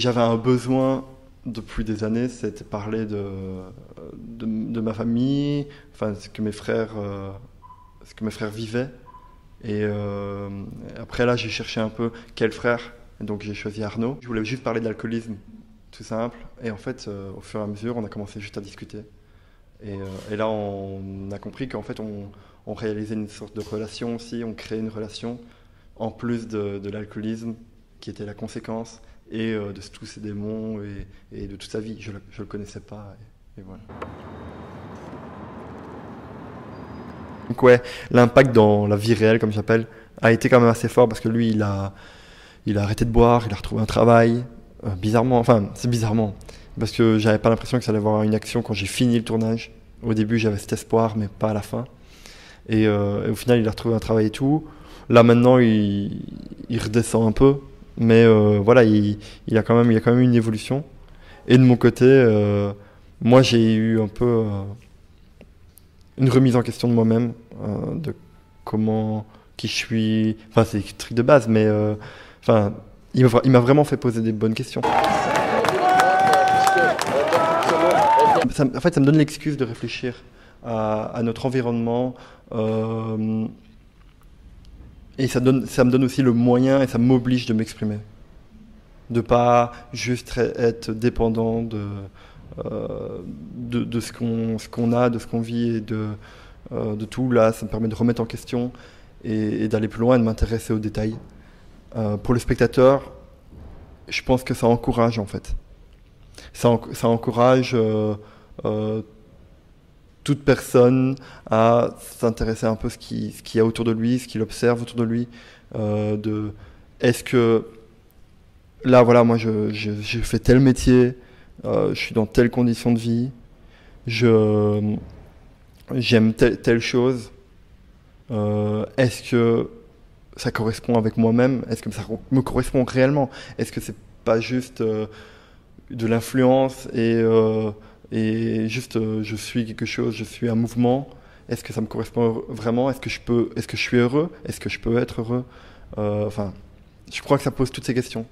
J'avais un besoin depuis des années, c'était parler de ma famille, enfin ce que mes frères vivaient. Et après là, j'ai cherché un peu quel frère, et donc j'ai choisi Arnaud. Je voulais juste parler d'alcoolisme, tout simple. Et en fait, au fur et à mesure, on a commencé juste à discuter. Et là, on a compris qu'en fait, on réalisait une sorte de relation aussi, on créait une relation en plus de l'alcoolisme qui était la conséquence et de tous ces démons et de toute sa vie. Je le connaissais pas et voilà. Donc ouais, l'impact dans la vie réelle, comme j'appelle, a été quand même assez fort parce que lui, il a arrêté de boire, il a retrouvé un travail. Bizarrement, enfin, c'est bizarrement, parce que j'avais pas l'impression que ça allait avoir une action quand j'ai fini le tournage. Au début, j'avais cet espoir, mais pas à la fin. Et au final, il a retrouvé un travail et tout. Là, maintenant, il redescend un peu, mais voilà, il y a quand même une évolution. Et de mon côté, moi, j'ai eu un peu une remise en question de moi-même, de comment, qui je suis. Enfin, c'est des trucs de base, mais enfin, il m'a vraiment fait poser des bonnes questions. En fait, ça me donne l'excuse de réfléchir à notre environnement. Et ça me donne aussi le moyen et ça m'oblige de m'exprimer. De pas juste être dépendant de ce qu'on a, de ce qu'on vit et de tout. Là, ça me permet de remettre en question et d'aller plus loin et de m'intéresser aux détails. Pour le spectateur, je pense que ça encourage en fait. Ça encourage toute personne à s'intéresser un peu à ce qu'il y a autour de lui, ce qu'il observe autour de lui. Est-ce que là, voilà, moi, je fais tel métier, je suis dans telle condition de vie, j'aime telle chose. Est-ce que ça correspond avec moi-même? Est-ce que ça me correspond réellement? Est-ce que c'est pas juste de l'influence et juste je suis quelque chose, je suis un mouvement? Est-ce que ça me correspond vraiment? Est-ce que je suis heureux? Est-ce que je peux être heureux? Enfin, je crois que ça pose toutes ces questions.